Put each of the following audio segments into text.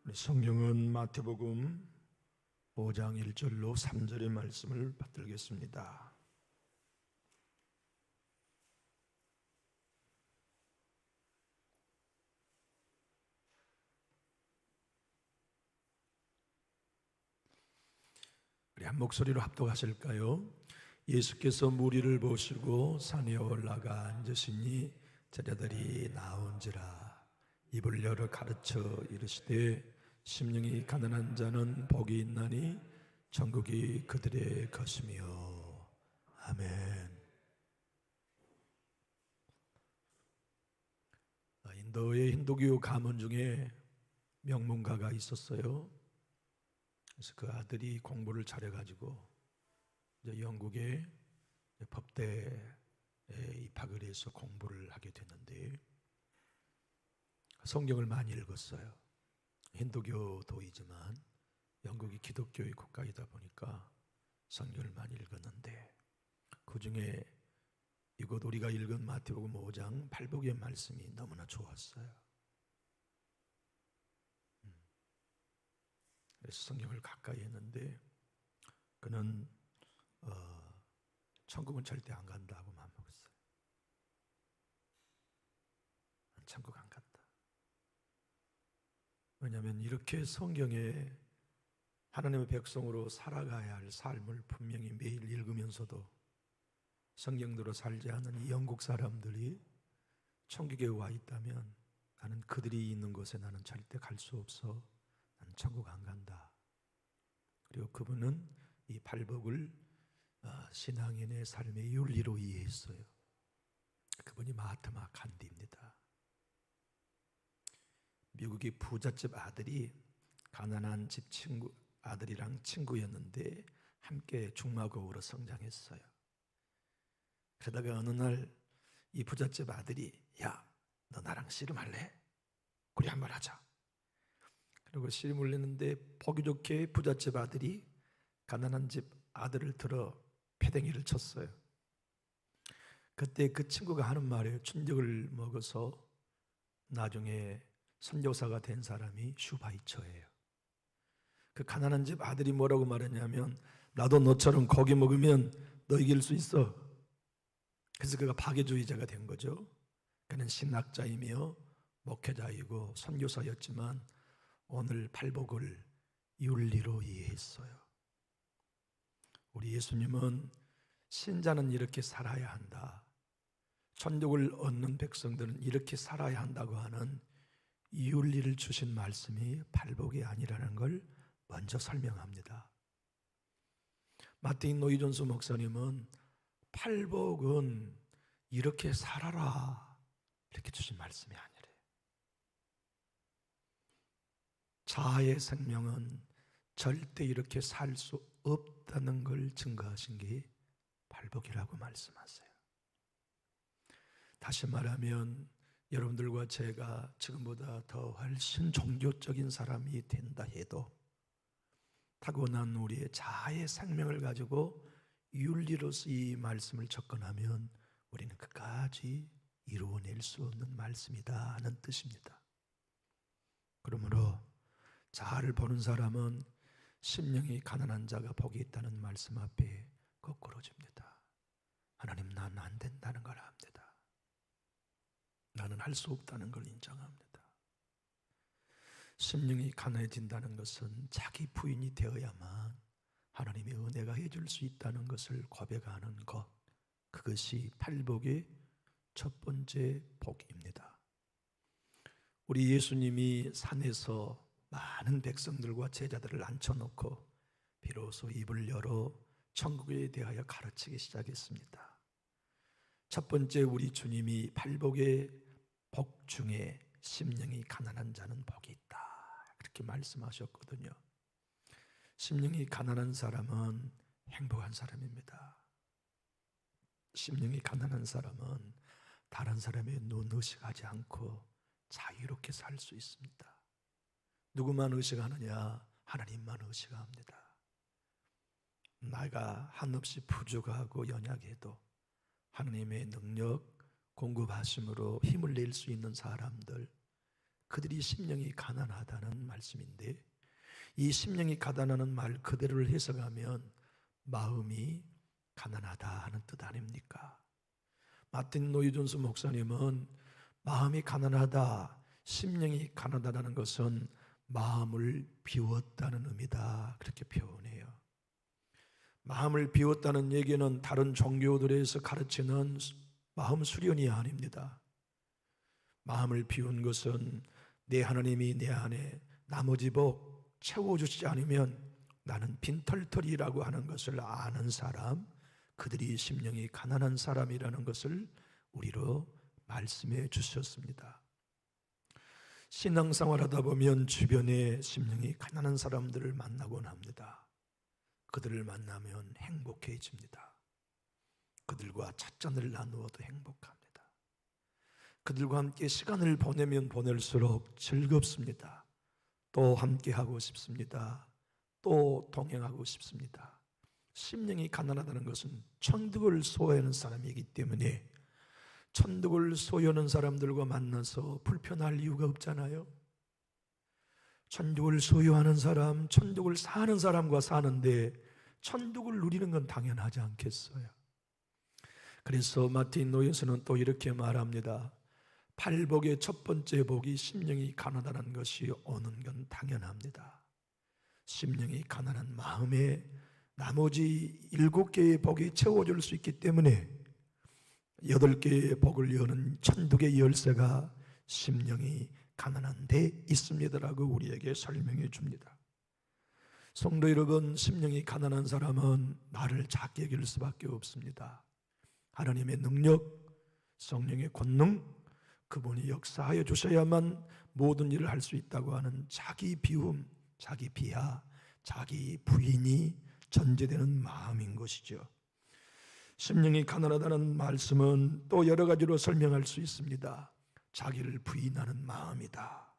우리 성경은 마태복음 5장 1절로 3절의 말씀을 받들겠습니다. 우리 한 목소리로 합독하실까요? 예수께서 무리를 보시고 산에 올라가 앉으시니 제자들이 나온지라. 입을 열어 가르쳐 이르시되 심령이 가난한 자는 복이 있나니 천국이 그들의 것이며. 아멘. 인도의 힌두교 가문 중에 명문가가 있었어요. 그래서 그 아들이 공부를 잘해가지고 이제 영국의 법대에 입학을 해서 공부를 하게 됐는데 성경을 많이 읽었어요. 힌두교도이지만 영국이 기독교의 국가이다 보니까 성경을 많이 읽었는데 그 중에 이곳 우리가 읽은 마태복음 5장 팔복의 말씀이 너무나 좋았어요. 그래서 성경을 가까이 했는데 그는 천국은 절대 안 간다고 마음먹었어요. 천국 안 간다. 왜냐하면 이렇게 성경에 하나님의 백성으로 살아가야 할 삶을 분명히 매일 읽으면서도 성경대로 살지 않는 이 영국 사람들이 천국에 와 있다면 나는 그들이 있는 곳에 나는 절대 갈 수 없어. 나는 천국 안 간다. 그리고 그분은 이 팔복을 신앙인의 삶의 윤리로 이해했어요. 그분이 마하트마 간디입니다. 미국의 부잣집 아들이 가난한 집 아들이랑 친구였는데 함께 중마고우로 성장했어요. 그러다가 어느 날 이 부잣집 아들이 야, 너 나랑 씨름할래? 우리 한번 하자. 그리고 씨름을 했는데 보기 좋게 부잣집 아들이 가난한 집 아들을 들어 패댕이를 쳤어요. 그때 그 친구가 하는 말이에요. 충격을 먹어서 나중에 선교사가 된 사람이 슈바이처예요. 그 가난한 집 아들이 뭐라고 말했냐면 나도 너처럼 고기 먹으면 너 이길 수 있어. 그래서 그가 파괴주의자가 된 거죠. 그는 신학자이며 목회자이고 선교사였지만 오늘 팔복을 윤리로 이해했어요. 우리 예수님은 신자는 이렇게 살아야 한다. 천국을 얻는 백성들은 이렇게 살아야 한다고 하는 윤리를 주신 말씀이 팔복이 아니라는 걸 먼저 설명합니다. 마틴 노이존스 목사님은 팔복은 이렇게 살아라 이렇게 주신 말씀이 아니래요. 자아의 생명은 절대 이렇게 살 수 없다는 걸 증거하신 게 팔복이라고 말씀하세요. 다시 말하면 여러분들과 제가 지금보다 더 훨씬 종교적인 사람이 된다 해도 타고난 우리의 자아의 생명을 가지고 윤리로서 이 말씀을 접근하면 우리는 끝까지 이루어낼 수 없는 말씀이다 하는 뜻입니다. 그러므로 자아를 보는 사람은 심령이 가난한 자가 복이 있다는 말씀 앞에 거꾸로집니다. 하나님, 나는 안 된다는 걸 압니다. 나는 할 수 없다는 걸 인정합니다. 심령이 가난해진다는 것은 자기 부인이 되어야만 하나님의 은혜가 해줄 수 있다는 것을 고백하는 것, 그것이 팔복의 첫 번째 복입니다. 우리 예수님이 산에서 많은 백성들과 제자들을 앉혀놓고 비로소 입을 열어 천국에 대하여 가르치기 시작했습니다. 첫 번째 우리 주님이 팔복의 복 중에 심령이 가난한 자는 복이 있다 그렇게 말씀하셨거든요. 심령이 가난한 사람은 행복한 사람입니다. 심령이 가난한 사람은 다른 사람의 눈 의식하지 않고 자유롭게 살 수 있습니다. 누구만 의식하느냐? 하나님만 의식합니다. 나가 한없이 부족하고 연약해도 하나님의 능력 공급하심으로 힘을 낼 수 있는 사람들, 그들이 심령이 가난하다는 말씀인데, 이 심령이 가난하는 말 그대로를 해석하면 마음이 가난하다 하는 뜻 아닙니까? 마틴 노이존스 목사님은 마음이 가난하다, 심령이 가난하다는 것은 마음을 비웠다는 의미다, 그렇게 표현해요. 마음을 비웠다는 얘기는 다른 종교들에서 가르치는 마음 수련이 아닙니다. 마음을 비운 것은 내 하나님이 내 안에 나머지 복 채워주시지 않으면 나는 빈털터리라고 하는 것을 아는 사람, 그들이 심령이 가난한 사람이라는 것을 우리로 말씀해 주셨습니다. 신앙생활 하다 보면 주변에 심령이 가난한 사람들을 만나곤 합니다. 그들을 만나면 행복해집니다. 그들과 찻잔을 나누어도 행복합니다. 그들과 함께 시간을 보내면 보낼수록 즐겁습니다. 또 함께 하고 싶습니다. 또 동행하고 싶습니다. 심령이 가난하다는 것은 천국을 소유하는 사람이기 때문에 천국을 소유하는 사람들과 만나서 불편할 이유가 없잖아요. 천국을 소유하는 사람, 천국을 사는 사람과 사는데 천국을 누리는 건 당연하지 않겠어요? 그래서 마틴 노예스는 또 이렇게 말합니다. 팔복의 첫 번째 복이 심령이 가난하다는 것이 오는 건 당연합니다. 심령이 가난한 마음에 나머지 7개의 복이 채워줄 수 있기 때문에 8개의 복을 여는 천국의 열쇠가 심령이 가난한 데 있습니다라고 우리에게 설명해 줍니다. 성도 여러분, 심령이 가난한 사람은 나를 작게 여길 수밖에 없습니다. 하나님의 능력, 성령의 권능, 그분이 역사하여 주셔야만 모든 일을 할 수 있다고 하는 자기 비움, 자기 비하, 자기 부인이 전제되는 마음인 것이죠. 심령이 가난하다는 말씀은 또 여러 가지로 설명할 수 있습니다. 자기를 부인하는 마음이다.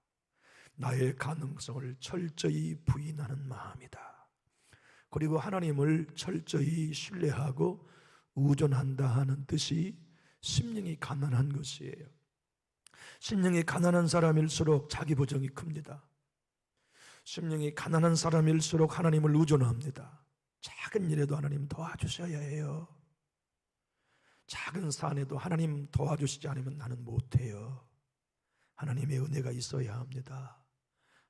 나의 가능성을 철저히 부인하는 마음이다. 그리고 하나님을 철저히 신뢰하고 의존한다 하는 뜻이 심령이 가난한 것이에요. 심령이 가난한 사람일수록 자기 보정이 큽니다. 심령이 가난한 사람일수록 하나님을 의존합니다. 작은 일에도 하나님 도와주셔야 해요. 작은 산에도 하나님 도와주시지 않으면 나는 못해요. 하나님의 은혜가 있어야 합니다.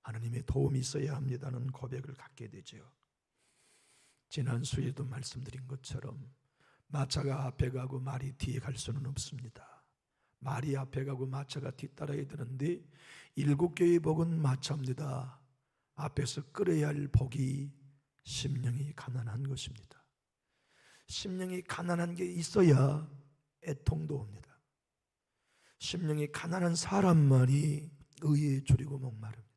하나님의 도움이 있어야 합니다는 고백을 갖게 되죠. 지난 수에도 말씀드린 것처럼 마차가 앞에 가고 말이 뒤에 갈 수는 없습니다. 말이 앞에 가고 마차가 뒤따라야 되는데 7개의 복은 마차입니다. 앞에서 끌어야 할 복이 심령이 가난한 것입니다. 심령이 가난한 게 있어야 애통도 옵니다. 심령이 가난한 사람만이 의에 줄이고 목마릅니다.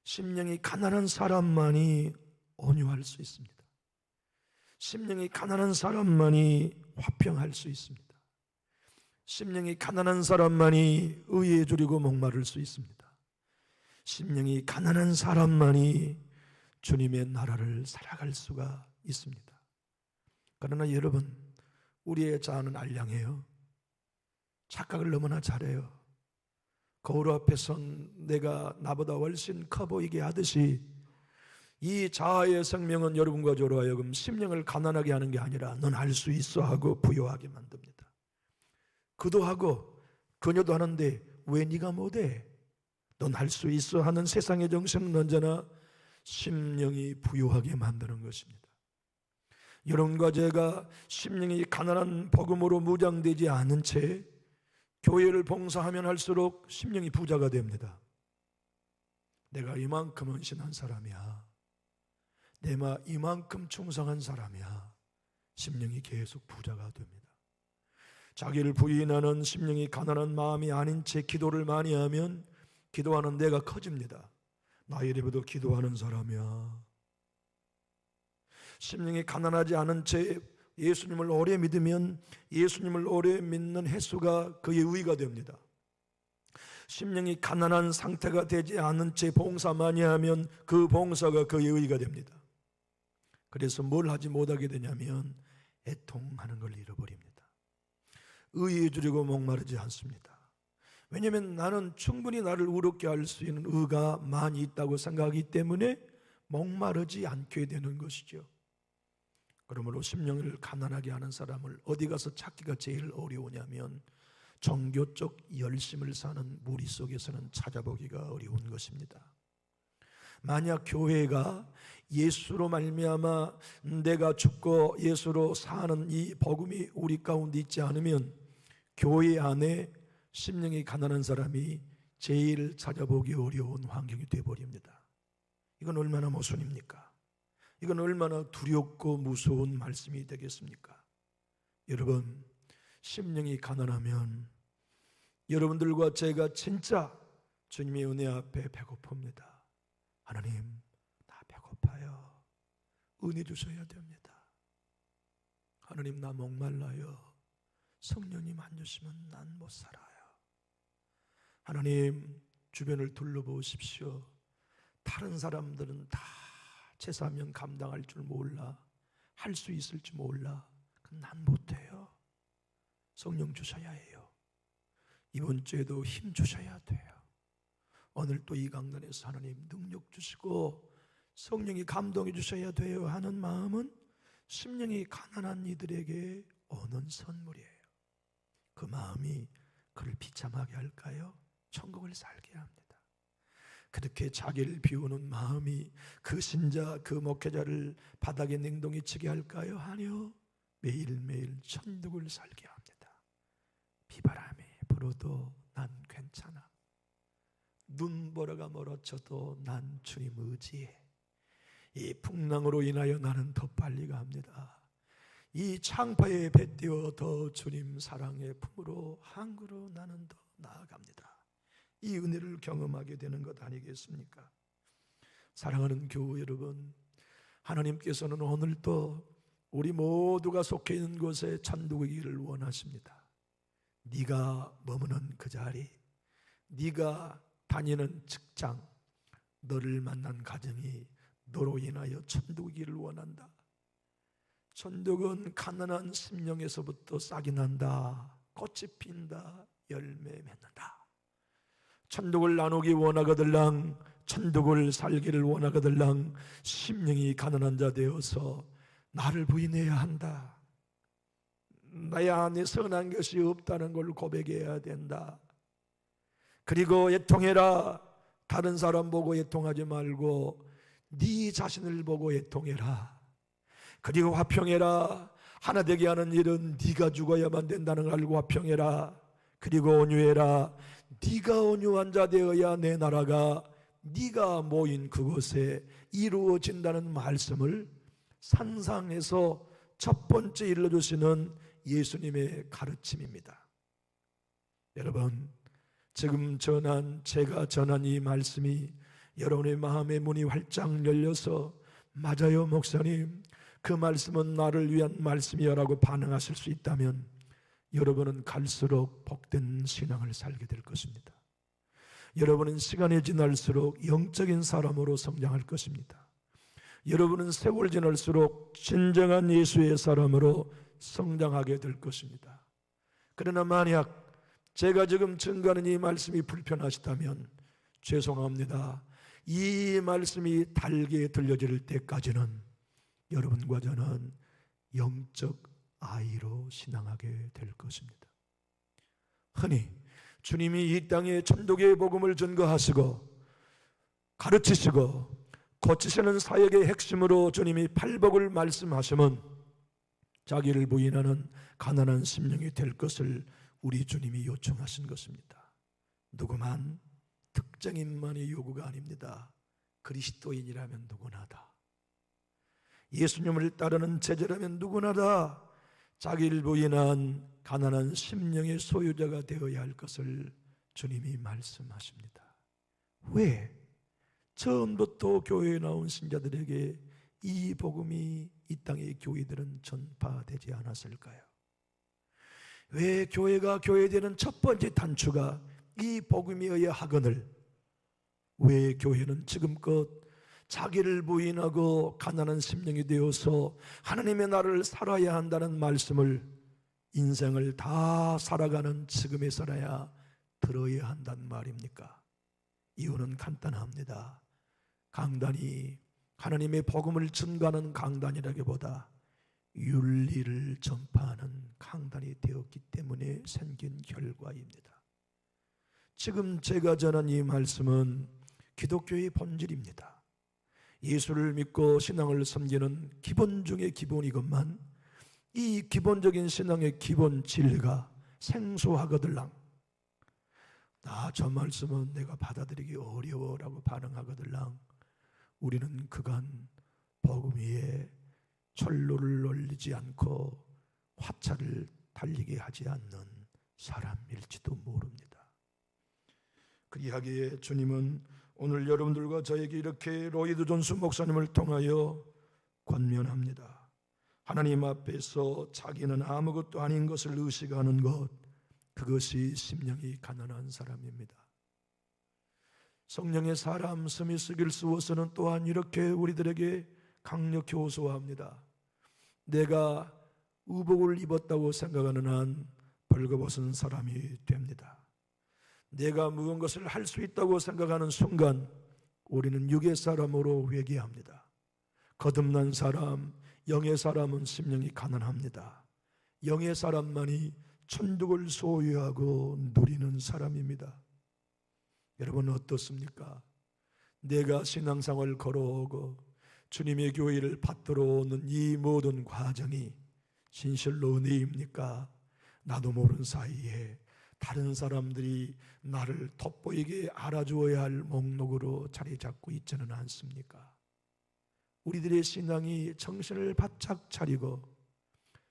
심령이 가난한 사람만이 온유할 수 있습니다. 심령이 가난한 사람만이 화평할 수 있습니다. 심령이 가난한 사람만이 의에 줄이고 목마를 수 있습니다. 심령이 가난한 사람만이 주님의 나라를 살아갈 수가 있습니다. 그러나 여러분, 우리의 자아는 알량해요. 착각을 너무나 잘해요. 거울 앞에 선 내가 나보다 훨씬 커 보이게 하듯이 이 자아의 생명은 여러분과 저로 하여금 심령을 가난하게 하는 게 아니라 넌 할 수 있어 하고 부여하게 만듭니다. 그도 하고 그녀도 하는데 왜 네가 못해? 넌 할 수 있어 하는 세상의 정신은 언제나 심령이 부여하게 만드는 것입니다. 여러분과 제가 심령이 가난한 복음으로 무장되지 않은 채 교회를 봉사하면 할수록 심령이 부자가 됩니다. 내가 이만큼 헌신한 사람이야. 내가 이만큼 충성한 사람이야. 심령이 계속 부자가 됩니다. 자기를 부인하는 심령이 가난한 마음이 아닌 채 기도를 많이 하면 기도하는 내가 커집니다. 나 이래봬도 기도하는 사람이야. 심령이 가난하지 않은 채 예수님을 오래 믿으면 예수님을 오래 믿는 횟수가 그의 의가 됩니다. 심령이 가난한 상태가 되지 않은 채 봉사 많이 하면 그 봉사가 그의 의가 됩니다. 그래서 뭘 하지 못하게 되냐면 애통하는 걸 잃어버립니다. 의에 줄이고 목마르지 않습니다. 왜냐하면 나는 충분히 나를 의롭게 할 수 있는 의가 많이 있다고 생각하기 때문에 목마르지 않게 되는 것이죠. 그러므로 심령을 가난하게 하는 사람을 어디 가서 찾기가 제일 어려우냐면 종교적 열심을 사는 무리 속에서는 찾아보기가 어려운 것입니다. 만약 교회가 예수로 말미암아 내가 죽고 예수로 사는 이 복음이 우리 가운데 있지 않으면 교회 안에 심령이 가난한 사람이 제일 찾아보기 어려운 환경이 되어버립니다. 이건 얼마나 모순입니까? 이건 얼마나 두렵고 무서운 말씀이 되겠습니까? 여러분, 심령이 가난하면 여러분들과 제가 진짜 주님의 은혜 앞에 배고픕니다. 하나님, 나 배고파요. 은혜 주셔야 됩니다. 하나님, 나 목말라요. 성령님 안 주시면 난 못 살아요. 하나님, 주변을 둘러보십시오. 다른 사람들은 다 제사면 감당할 줄 몰라. 할 수 있을 줄 몰라. 난 못해요. 성령 주셔야 해요. 이번 주에도 힘 주셔야 돼요. 오늘 또 이 강단에서 하나님 능력 주시고 성령이 감동해 주셔야 돼요 하는 마음은 심령이 가난한 이들에게 오는 선물이에요. 그 마음이 그를 비참하게 할까요? 천국을 살게 합니다. 그렇게 자기를 비우는 마음이 그 신자, 그 목회자를 바닥에 냉동히 치게 할까요? 아니요. 매일매일 천국을 살게 합니다. 비바람이 불어도 난 괜찮아. 눈보라가 몰아쳐도 난 주님 의지해. 이 풍랑으로 인하여 나는 더 빨리 갑니다. 이 창파에 뱉띄어 더 주님 사랑의 품으로 항구로 나는 더 나아갑니다. 이 은혜를 경험하게 되는 것 아니겠습니까? 사랑하는 교우 여러분, 하나님께서는 오늘도 우리 모두가 속해 있는 곳에 천국이기를 원하십니다. 네가 머무는 그 자리, 네가 다니는 직장, 너를 만난 가정이 너로 인하여 천국이기를 원한다. 천국은 가난한 심령에서부터 싹이 난다. 꽃이 핀다. 열매 맺는다. 천국을 나누기 원하거들랑, 천국을 살기를 원하거들랑 심령이 가난한 자 되어서 나를 부인해야 한다. 나의 안에 선한 것이 없다는 걸 고백해야 된다. 그리고 애통해라. 다른 사람 보고 애통하지 말고 네 자신을 보고 애통해라. 그리고 화평해라. 하나 되게 하는 일은 네가 죽어야만 된다는 걸 알고 화평해라. 그리고 온유해라. 네가 온유한 자 되어야 내 나라가 네가 모인 그곳에 이루어진다는 말씀을 산상에서 첫 번째 일러주시는 예수님의 가르침입니다. 여러분, 지금 제가 전한 이 말씀이 여러분의 마음의 문이 활짝 열려서 맞아요 목사님, 그 말씀은 나를 위한 말씀이야라고 반응하실 수 있다면 여러분은 갈수록 복된 신앙을 살게 될 것입니다. 여러분은 시간이 지날수록 영적인 사람으로 성장할 것입니다. 여러분은 세월 지날수록 진정한 예수의 사람으로 성장하게 될 것입니다. 그러나 만약 제가 지금 증거하는 이 말씀이 불편하시다면 죄송합니다. 이 말씀이 달게 들려질 때까지는 여러분과 저는 영적 아이로 신앙하게 될 것입니다. 흔히 주님이 이 땅에 천국의 복음을 전거하시고 가르치시고 고치시는 사역의 핵심으로 주님이 팔복을 말씀하시면 자기를 부인하는 가난한 심령이 될 것을 우리 주님이 요청하신 것입니다. 누구만 특정인만의 요구가 아닙니다. 그리스도인이라면 누구나다. 예수님을 따르는 제자라면 누구나다 자기를 부인한 가난한 심령의 소유자가 되어야 할 것을 주님이 말씀하십니다. 왜 처음부터 교회에 나온 신자들에게 이 복음이 이 땅의 교회들은 전파되지 않았을까요? 왜 교회가 교회되는 첫 번째 단추가 이 복음이어야 하거늘 왜 교회는 지금껏 자기를 부인하고 가난한 심령이 되어서 하나님의 나라를 살아야 한다는 말씀을 인생을 다 살아가는 지금에 살아야 들어야 한단 말입니까? 이유는 간단합니다. 강단이 하나님의 복음을 증거하는 강단이라기보다 윤리를 전파하는 강단이 되었기 때문에 생긴 결과입니다. 지금 제가 전한 이 말씀은 기독교의 본질입니다. 예수를 믿고 신앙을 섬기는 기본 중의 기본이건만 이 기본적인 신앙의 기본 진리가 생소하거들랑 저 말씀은 내가 받아들이기 어려워라고 반응하거들랑 우리는 그간 복음 위에 철로를 올리지 않고 화차를 달리게 하지 않는 사람일지도 모릅니다. 그리하기에 주님은 오늘 여러분들과 저에게 이렇게 로이드 존스 목사님을 통하여 권면합니다. 하나님 앞에서 자기는 아무것도 아닌 것을 의식하는 것, 그것이 심령이 가난한 사람입니다. 성령의 사람 스미스 길스워스는 또한 이렇게 우리들에게 강력히 호소합니다. 내가 의복을 입었다고 생각하는 한 벌거벗은 사람이 됩니다. 내가 무언가를 할 수 있다고 생각하는 순간 우리는 육의 사람으로 회개합니다. 거듭난 사람, 영의 사람은 심령이 가난합니다. 영의 사람만이 천국을 소유하고 누리는 사람입니다. 여러분 어떻습니까? 내가 신앙생활을 걸어오고 주님의 교회를 받들어 오는 이 모든 과정이 진실로 은혜입니까? 나도 모르는 사이에 다른 사람들이 나를 돋보이게 알아주어야 할 목록으로 자리 잡고 있지는 않습니까? 우리들의 신앙이 정신을 바짝 차리고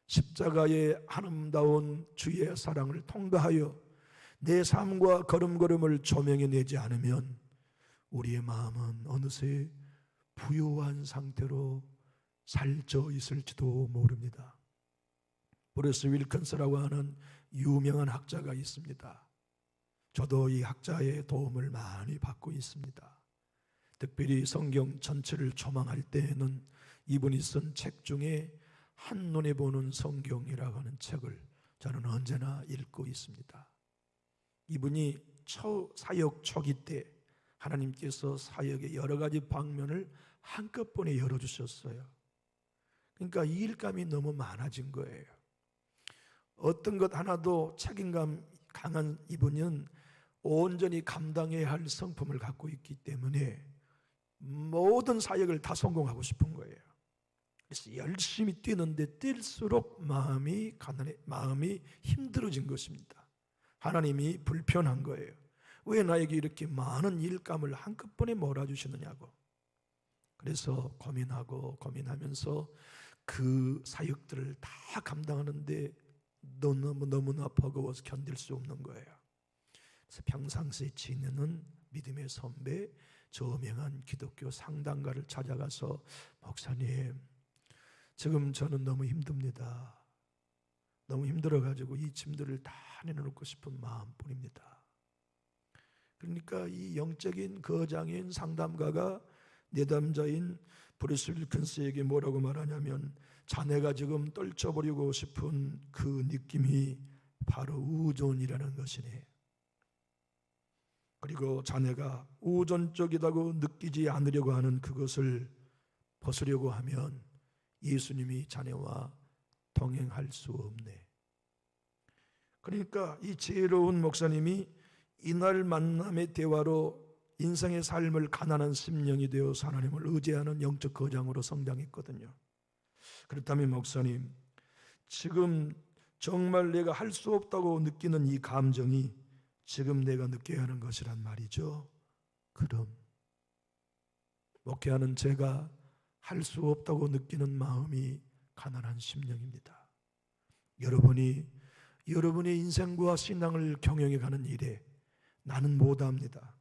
십자가의 아름다운 주의 사랑을 통과하여 내 삶과 걸음걸음을 조명해내지 않으면 우리의 마음은 어느새 부요한 상태로 살쪄 있을지도 모릅니다. 브루스 윌킨스라고 하는 유명한 학자가 있습니다. 저도 이 학자의 도움을 많이 받고 있습니다. 특별히 성경 전체를 조망할 때에는 이분이 쓴 책 중에 한눈에 보는 성경이라고 하는 책을 저는 언제나 읽고 있습니다. 이분이 사역 초기 때 하나님께서 사역의 여러 가지 방면을 한꺼번에 열어주셨어요. 그러니까 일감이 너무 많아진 거예요. 어떤 것 하나도 책임감 강한 이분은 온전히 감당해야 할 성품을 갖고 있기 때문에 모든 사역을 다 성공하고 싶은 거예요. 그래서 열심히 뛰는데 뛸수록 마음이 가난해, 마음이 힘들어진 것입니다. 하나님이 불편한 거예요. 왜 나에게 이렇게 많은 일감을 한꺼번에 몰아주시느냐고. 그래서 고민하면서 그 사역들을 다 감당하는데 너무나 버거워서 견딜 수 없는 거예요. 그래서 평상시에 지내는 믿음의 선배, 저명한 기독교 상담가를 찾아가서 목사님, 지금 저는 너무 힘듭니다. 너무 힘들어가지고 이 짐들을 다 내려놓고 싶은 마음뿐입니다. 그러니까 이 영적인 거장인 상담가가 내담자인 브루스 윌킨스에게 뭐라고 말하냐면, 자네가 지금 떨쳐버리고 싶은 그 느낌이 바로 우존이라는 것이네. 그리고 자네가 우존적이라고 느끼지 않으려고 하는 그것을 벗으려고 하면 예수님이 자네와 동행할 수 없네. 그러니까 이 지혜로운 목사님이 이날 만남의 대화로 인생의 삶을 가난한 심령이 되어서 하나님을 의지하는 영적 거장으로 성장했거든요. 그렇다면 목사님, 지금 정말 내가 할 수 없다고 느끼는 이 감정이 지금 내가 느껴야 하는 것이란 말이죠. 그럼 목회하는 제가 할 수 없다고 느끼는 마음이 가난한 심령입니다. 여러분의 인생과 신앙을 경영해 가는 일에 나는 못합니다.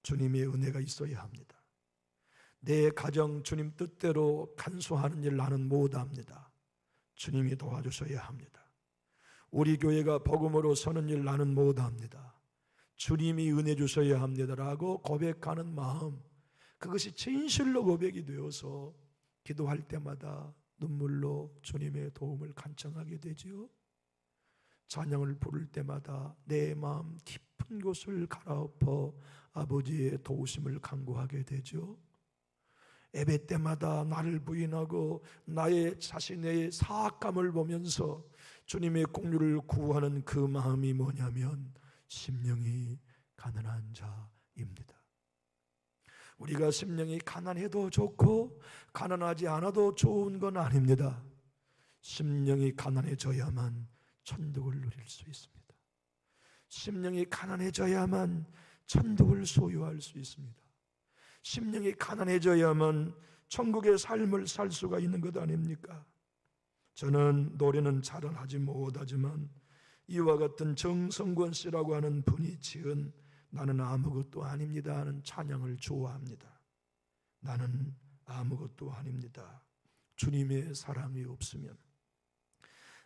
주님의 은혜가 있어야 합니다. 내 가정 주님 뜻대로 간수하는 일 나는 못합니다. 주님이 도와주셔야 합니다. 우리 교회가 복음으로 서는 일 나는 못합니다. 주님이 은혜 주셔야 합니다라고 고백하는 마음, 그것이 진실로 고백이 되어서 기도할 때마다 눈물로 주님의 도움을 간청하게 되지요. 찬양을 부를 때마다 내 마음 깊이 깊은 곳을 갈아엎어 아버지의 도우심을 간구하게 되죠. 예배 때마다 나를 부인하고 나의 자신의 사악감을 보면서 주님의 공유를 구하는 그 마음이 뭐냐면 심령이 가난한 자입니다. 우리가 심령이 가난해도 좋고 가난하지 않아도 좋은 건 아닙니다. 심령이 가난해져야만 천국을 누릴 수 있습니다. 심령이 가난해져야만 천국을 소유할 수 있습니다. 심령이 가난해져야만 천국의 삶을 살 수가 있는 것 아닙니까? 저는 노래는 잘은 하지 못하지만 이와 같은 정성권 씨라고 하는 분이 지은 나는 아무것도 아닙니다 하는 찬양을 좋아합니다. 나는 아무것도 아닙니다. 주님의 사랑이 없으면,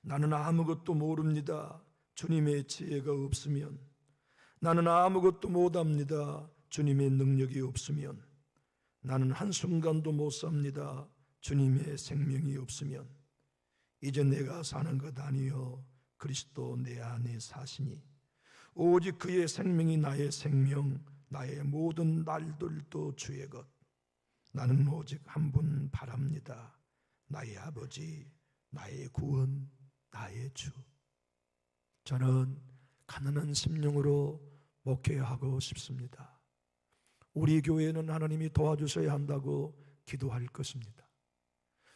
나는 아무것도 모릅니다. 주님의 지혜가 없으면, 나는 아무것도 못합니다. 주님의 능력이 없으면, 나는 한순간도 못 삽니다. 주님의 생명이 없으면, 이제 내가 사는 것 아니요 그리스도 내 안에 사시니 오직 그의 생명이 나의 생명, 나의 모든 날들도 주의 것. 나는 오직 한 분 바랍니다. 나의 아버지, 나의 구원, 나의 주. 저는 가난한 심령으로 목회하고 싶습니다. 우리 교회는 하나님이 도와주셔야 한다고 기도할 것입니다.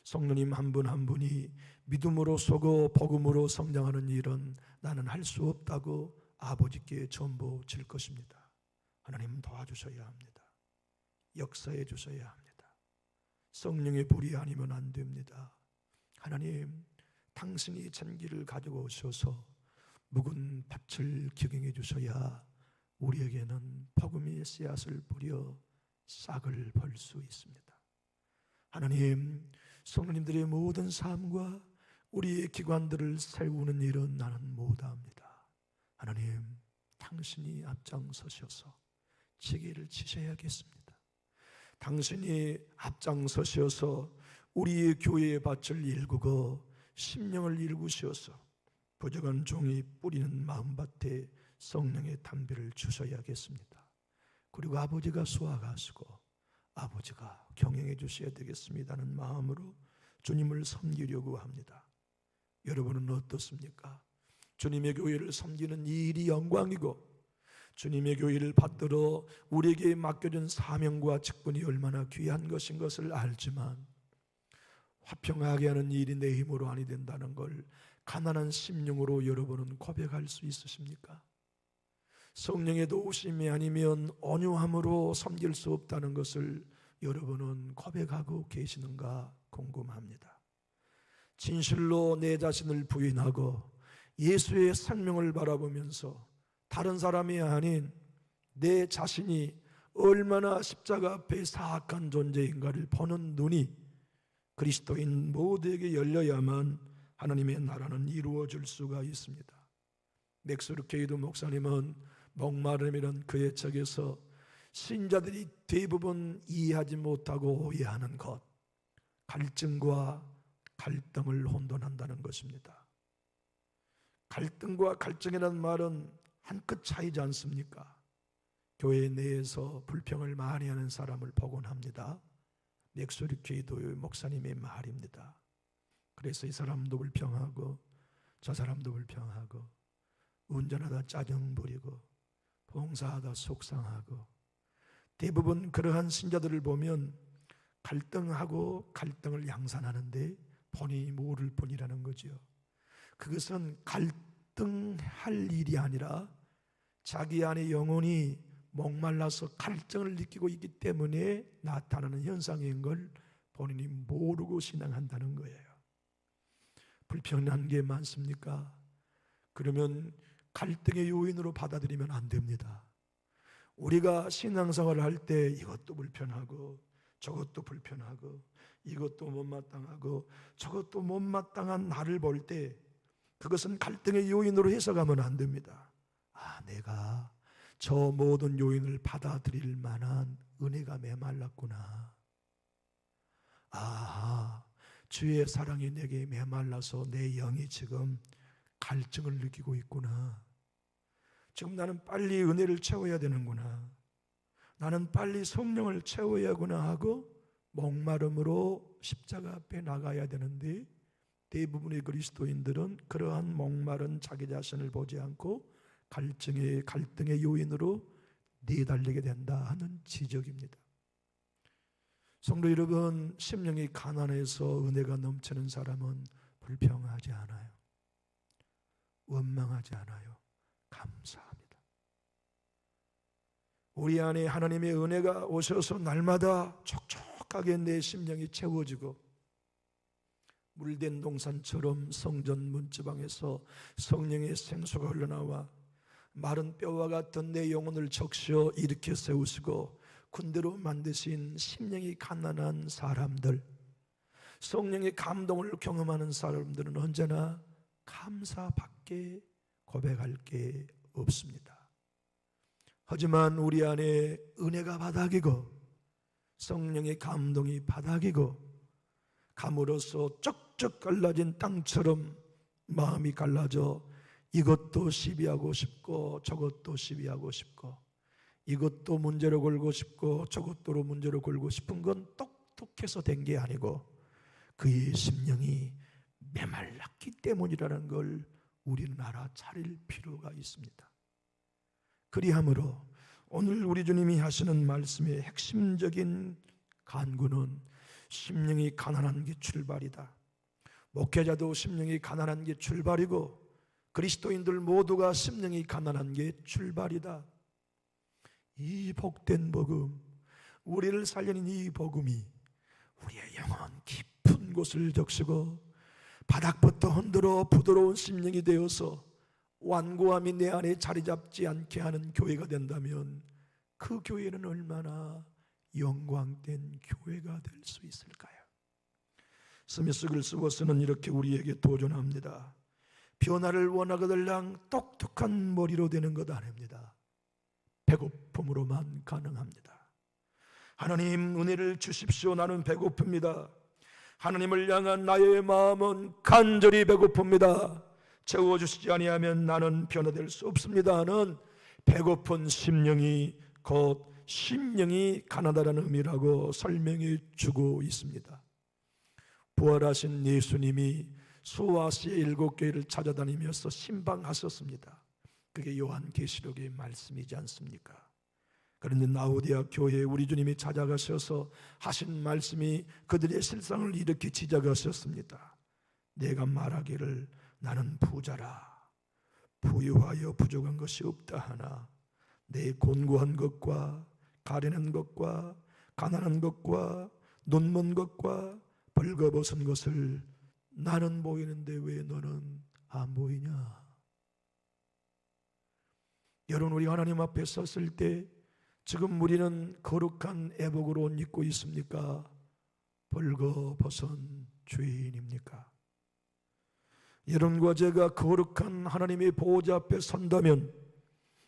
성도님 한 분 한 분이 믿음으로 서고 복음으로 성장하는 일은 나는 할 수 없다고 아버지께 전부 질 것입니다. 하나님 도와주셔야 합니다. 역사해 주셔야 합니다. 성령의 불이 아니면 안 됩니다. 하나님, 당신이 잔기를 가지고 오셔서 묵은 밭을 기경해 주셔야 우리에게는 복음의 씨앗을 뿌려 싹을 벌 수 있습니다. 하나님, 성도님들의 모든 삶과 우리의 기관들을 세우는 일은 나는 못합니다. 하나님, 당신이 앞장서셔서 지혜를 치셔야겠습니다. 당신이 앞장서셔서 우리의 교회의 밭을 일구고 심령을 일구셔서 부족한 종이 뿌리는 마음밭에 성령의 담비를 주셔야겠습니다. 그리고 아버지가 수확하시고 아버지가 경영해 주셔야 되겠습니다는 마음으로 주님을 섬기려고 합니다. 여러분은 어떻습니까? 주님의 교회를 섬기는 이 일이 영광이고 주님의 교회를 받들어 우리에게 맡겨진 사명과 직분이 얼마나 귀한 것인 것을 알지만 화평하게 하는 일이 내 힘으로 아니 된다는 걸 가난한 심령으로 여러분은 고백할 수 있으십니까? 성령의 도우심이 아니면 온유함으로 섬길 수 없다는 것을 여러분은 고백하고 계시는가 궁금합니다. 진실로 내 자신을 부인하고 예수의 생명을 바라보면서 다른 사람이 아닌 내 자신이 얼마나 십자가 앞에 사악한 존재인가를 보는 눈이 그리스도인 모두에게 열려야만 하나님의 나라는 이루어질 수가 있습니다. 맥스루 케이도 목사님은 목마름이라는 그의 책에서 신자들이 대부분 이해하지 못하고 오해하는 것, 갈증과 갈등을 혼돈한다는 것입니다. 갈등과 갈증이라는 말은 한 끗 차이지 않습니까? 교회 내에서 불평을 많이 하는 사람을 복원합니다. 맥스루 케이도의 목사님의 말입니다. 그래서 이 사람도 불평하고 저 사람도 불평하고 운전하다 짜증 부리고 봉사하다 속상하고 대부분 그러한 신자들을 보면 갈등하고 갈등을 양산하는데 본인이 모를 뿐이라는 거죠. 그것은 갈등할 일이 아니라 자기 안에 영혼이 목말라서 갈증을 느끼고 있기 때문에 나타나는 현상인 걸 본인이 모르고 신앙한다는 거예요. 불평난 게 많습니까? 그러면 갈등의 요인으로 받아들이면 안 됩니다. 우리가 신앙생활을 할 때 이것도 불편하고 저것도 불편하고 이것도 못마땅하고 저것도 못마땅한 나를 볼 때 그것은 갈등의 요인으로 해석하면 안 됩니다. 내가 저 모든 요인을 받아들일 만한 은혜가 메말랐구나. 주의 사랑이 내게 메말라서 내 영이 지금 갈증을 느끼고 있구나. 지금 나는 빨리 은혜를 채워야 되는구나, 나는 빨리 성령을 채워야 하구나 하고 목마름으로 십자가 앞에 나가야 되는데, 대부분의 그리스도인들은 그러한 목마른 자기 자신을 보지 않고 갈등의 요인으로 내달리게 된다 하는 지적입니다. 성도 여러분, 심령이 가난해서 은혜가 넘치는 사람은 불평하지 않아요. 원망하지 않아요. 감사합니다. 우리 안에 하나님의 은혜가 오셔서 날마다 촉촉하게 내 심령이 채워지고, 물된 동산처럼 성전 문지방에서 성령의 생수가 흘러나와 마른 뼈와 같은 내 영혼을 적셔 일으켜 세우시고 군대로 만드신 심령이 가난한 사람들, 성령의 감동을 경험하는 사람들은 언제나 감사밖에 고백할 게 없습니다. 하지만 우리 안에 은혜가 바닥이고 성령의 감동이 바닥이고 감으로써 쩍쩍 갈라진 땅처럼 마음이 갈라져 이것도 시비하고 싶고 저것도 시비하고 싶고 이것도 문제로 걸고 싶고 저것도 문제로 걸고 싶은 건 똑똑해서 된 게 아니고 그의 심령이 메말랐기 때문이라는 걸 우리는 알아차릴 필요가 있습니다. 그리하므로 오늘 우리 주님이 하시는 말씀의 핵심적인 간구는 심령이 가난한 게 출발이다. 목회자도 심령이 가난한 게 출발이고 그리스도인들 모두가 심령이 가난한 게 출발이다. 이 복된 복음, 우리를 살리는 이 복음이 우리의 영혼 깊은 곳을 적시고 바닥부터 흔들어 부드러운 심령이 되어서 완고함이 내 안에 자리 잡지 않게 하는 교회가 된다면 그 교회는 얼마나 영광된 교회가 될 수 있을까요? 스미스 글스워스는 이렇게 우리에게 도전합니다. 변화를 원하거들랑 똑똑한 머리로 되는 것 아닙니다. 배고픔으로만 가능합니다. 하나님 은혜를 주십시오. 나는 배고픕니다. 하나님을 향한 나의 마음은 간절히 배고픕니다. 채워주시지 아니하면 나는 변화될 수 없습니다 하는 배고픈 심령이 곧 심령이 가난하다는 의미라고 설명해 주고 있습니다. 부활하신 예수님이 수아시아 7교회를 찾아다니면서 신방하셨습니다. 그게 요한계시록의 말씀이지 않습니까? 그런데 라오디아 교회에 우리 주님이 찾아가셔서 하신 말씀이 그들의 실상을 이렇게 지적하셨습니다. 내가 말하기를 나는 부자라 부유하여 부족한 것이 없다 하나 내 곤고한 것과 가련한 것과 가난한 것과 눈먼 것과 벌거벗은 것을 나는 보이는데 왜 너는 안 보이냐? 여러분, 우리 하나님 앞에 섰을 때 지금 우리는 거룩한 애복으로 옷 입고 있습니까? 벌거벗은 죄인입니까? 여러분과 제가 거룩한 하나님의 보호자 앞에 선다면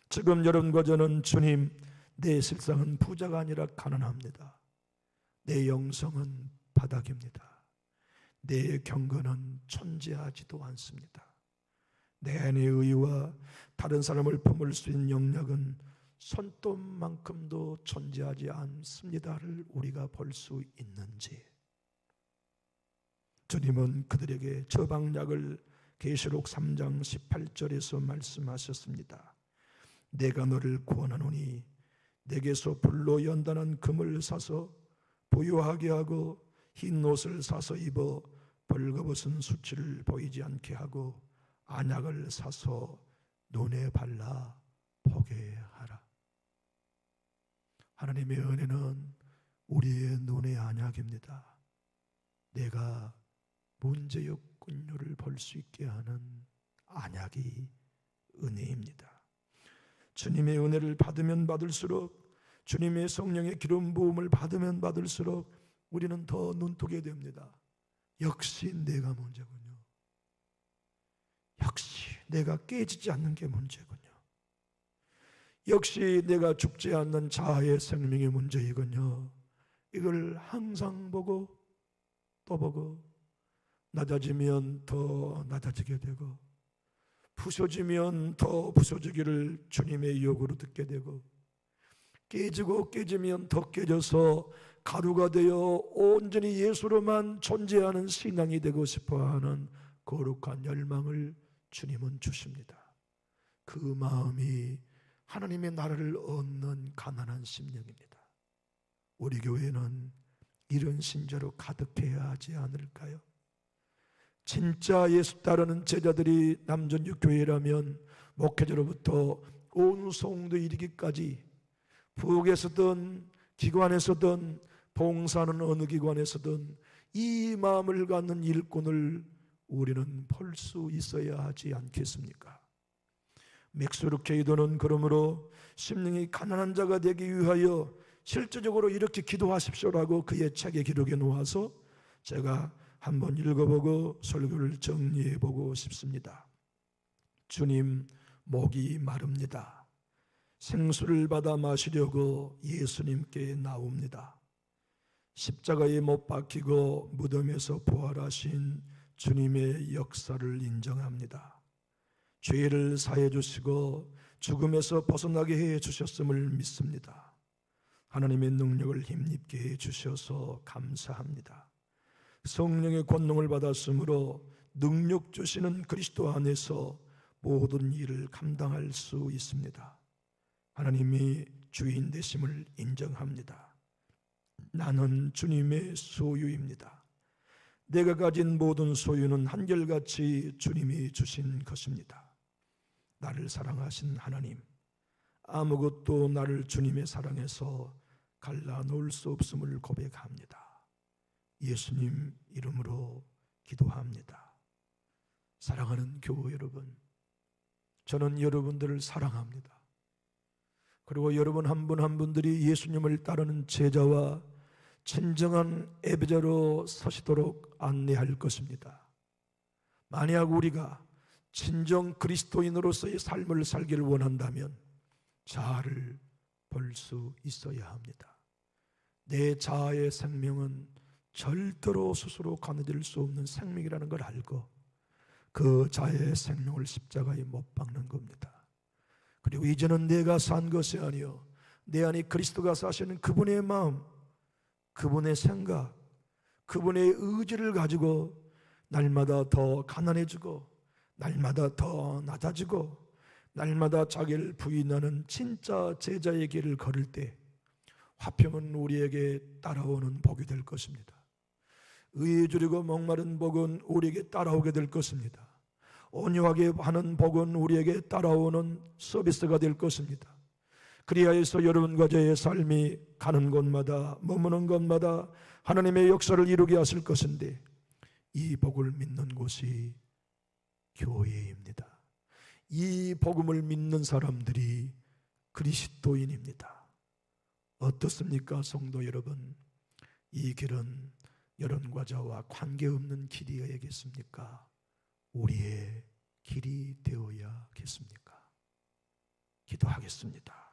지금 여러분과 저는 주님, 내 실상은 부자가 아니라 가난합니다. 내 영성은 바닥입니다. 내 경건은 존재하지도 않습니다. 내 안의 의와 다른 사람을 품을 수 있는 영역은 손톱만큼도 존재하지 않습니다를 우리가 볼 수 있는지, 주님은 그들에게 처방약을 계시록 3장 18절에서 말씀하셨습니다. 내가 너를 구원하노니 내게서 불로 연단한 금을 사서 부유하게 하고 흰 옷을 사서 입어 벌거벗은 수치를 보이지 않게 하고 안약을 사서 눈에 발라 보게 하라. 하나님의 은혜는 우리의 눈의 안약입니다. 내가 문제였군요를 볼 수 있게 하는 안약이 은혜입니다. 주님의 은혜를 받으면 받을수록, 주님의 성령의 기름 부음을 받으면 받을수록 우리는 더 눈뜨게 됩니다. 역시 내가 문제군요. 역시 내가 깨지지 않는 게 문제군요. 역시 내가 죽지 않는 자아의 생명의 문제이군요. 이걸 항상 보고 또 보고 낮아지면 더 낮아지게 되고 부서지면 더 부서지기를 주님의 요구로 듣게 되고, 깨지고 깨지면 더 깨져서 가루가 되어 온전히 예수로만 존재하는 신앙이 되고 싶어하는 거룩한 열망을 주님은 주십니다. 그 마음이 하나님의 나라를 얻는 가난한 심령입니다. 우리 교회는 이런 신자로 가득해야 하지 않을까요? 진짜 예수 따르는 제자들이 남전육교회라면 목회자로부터 온 성도 이르기까지 부엌에서든 기관에서든 봉사하는 어느 기관에서든 이 마음을 갖는 일꾼을 우리는 볼 수 있어야 하지 않겠습니까? 맥스룩 제이도는 그러므로 심령이 가난한 자가 되기 위하여 실제적으로 이렇게 기도하십시오라고 그의 책에 기록해 놓아서 제가 한번 읽어보고 설교를 정리해보고 싶습니다. 주님, 목이 마릅니다. 생수를 받아 마시려고 예수님께 나옵니다. 십자가에 못 박히고 무덤에서 부활하신 주님의 역사를 인정합니다. 죄를 사해 주시고 죽음에서 벗어나게 해 주셨음을 믿습니다. 하나님의 능력을 힘입게 해 주셔서 감사합니다. 성령의 권능을 받았으므로 능력 주시는 그리스도 안에서 모든 일을 감당할 수 있습니다. 하나님이 주인 되심을 인정합니다. 나는 주님의 소유입니다. 내가 가진 모든 소유는 한결같이 주님이 주신 것입니다. 나를 사랑하신 하나님, 아무것도 나를 주님의 사랑에서 갈라놓을 수 없음을 고백합니다. 예수님 이름으로 기도합니다. 사랑하는 교우 여러분, 저는 여러분들을 사랑합니다. 그리고 여러분 한 분 한 분들이 예수님을 따르는 제자와 진정한 예배자로 서시도록 안내할 것입니다. 만약 우리가 진정 그리스도인으로서의 삶을 살기를 원한다면 자아를 볼 수 있어야 합니다. 내 자아의 생명은 절대로 스스로 거느질 수 없는 생명이라는 걸 알고 그 자아의 생명을 십자가에 못 박는 겁니다. 그리고 이제는 내가 산 것이 아니요 내 안에 그리스도가 사시는 그분의 마음, 그분의 생각, 그분의 의지를 가지고 날마다 더 가난해지고 날마다 더 낮아지고 날마다 자기를 부인하는 진짜 제자의 길을 걸을 때 화평은 우리에게 따라오는 복이 될 것입니다. 의에 주리고 목마른 복은 우리에게 따라오게 될 것입니다. 온유하게 하는 복은 우리에게 따라오는 서비스가 될 것입니다. 그리하여서 여러분과 저의 삶이 가는 곳마다 머무는 곳마다 하나님의 역사를 이루게 하실 것인데 이 복을 믿는 곳이 교회입니다. 이 복음을 믿는 사람들이 그리스도인입니다. 어떻습니까, 성도 여러분? 이 길은 여러분과 저와 관계없는 길이어야겠습니까? 우리의 길이 되어야겠습니까? 기도하겠습니다.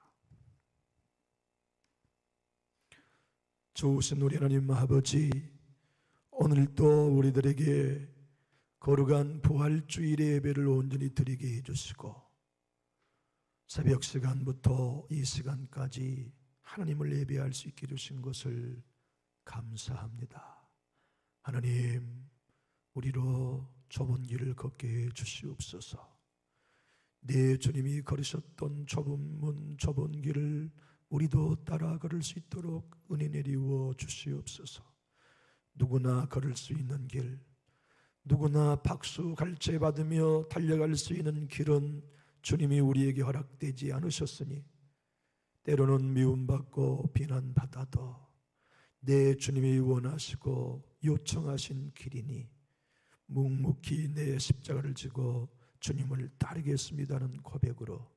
좋으신 우리 하나님 아버지, 오늘도 우리들에게 거룩한 부활주일의 예배를 온전히 드리게 해주시고 새벽 시간부터 이 시간까지 하나님을 예배할 수 있게 해주신 것을 감사합니다. 하나님, 우리로 좁은 길을 걷게 해 주시옵소서. 내 주님이 걸으셨던 좁은 문, 좁은 길을 우리도 따라 걸을 수 있도록 은혜 내리워 주시옵소서. 누구나 걸을 수 있는 길, 누구나 박수 갈채 받으며 달려갈 수 있는 길은 주님이 우리에게 허락되지 않으셨으니 때로는 미움받고 비난받아도 내 주님이 원하시고 요청하신 길이니 묵묵히 내 십자가를 지고 주님을 따르겠습니다는 고백으로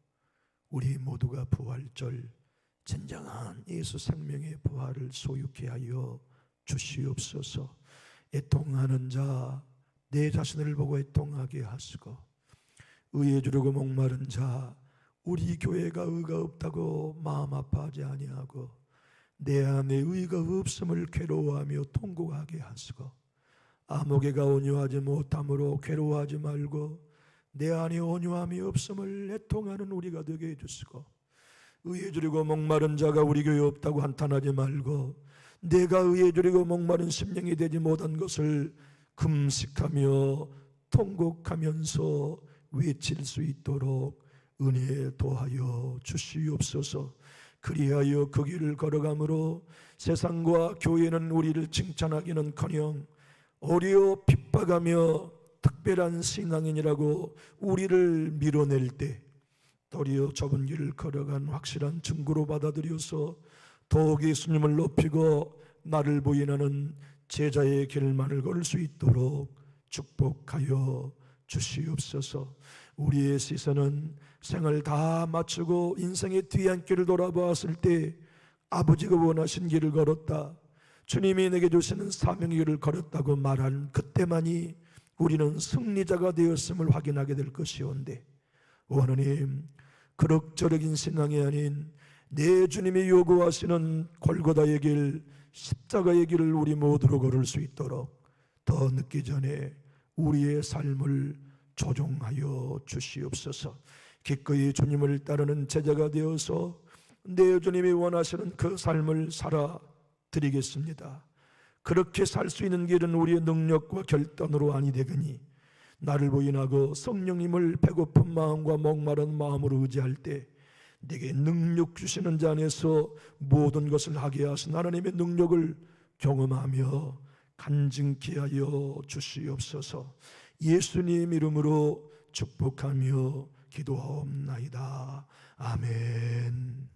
우리 모두가 부활절 진정한 예수 생명의 부활을 소유케 하여 주시옵소서. 애통하는 자 내 자신을 보고 애통하게 하시고 의에 주르고 목마른 자 우리 교회가 의가 없다고 마음 아파하지 아니하고 내 안에 의가 없음을 괴로워하며 통곡하게 하시고 아무개가 온유하지 못함으로 괴로워하지 말고 내 안에 온유함이 없음을 애통하는 우리가 되게 해주시고, 의에 주리고 목마른 자가 우리 교회에 없다고 한탄하지 말고 내가 의에 주리고 목마른 심령이 되지 못한 것을 금식하며 통곡하면서 외칠 수 있도록 은혜에 도하여 주시옵소서. 그리하여 그 길을 걸어가므로 세상과 교회는 우리를 칭찬하기는커녕 어려 핍박하며 특별한 신앙인이라고 우리를 밀어낼 때 도리어 좁은 길을 걸어간 확실한 증거로 받아들여서 더욱 예수님을 높이고 나를 부인하는 제자의 길만을 걸을 수 있도록 축복하여 주시옵소서. 우리의 시선은 생을 다 마치고 인생의 뒤안길을 돌아보았을 때 아버지가 원하신 길을 걸었다, 주님이 내게 주시는 사명의 길을 걸었다고 말한 그때만이 우리는 승리자가 되었음을 확인하게 될 것이온데, 하나님, 그럭저럭인 신앙이 아닌 내 주님이 요구하시는 골고다의 길, 십자가의 길을 우리 모두로 걸을 수 있도록 더 늦기 전에 우리의 삶을 조종하여 주시옵소서. 기꺼이 주님을 따르는 제자가 되어서 내 주님이 원하시는 그 삶을 살아 드리겠습니다. 그렇게 살 수 있는 길은 우리의 능력과 결단으로 아니 되거니 나를 부인하고 성령님을 배고픈 마음과 목마른 마음으로 의지할 때 내게 능력 주시는 자 안에서 모든 것을 하게 하신 하나님의 능력을 경험하며 간증케 하여 주시옵소서. 예수님 이름으로 축복하며 기도하옵나이다. 아멘.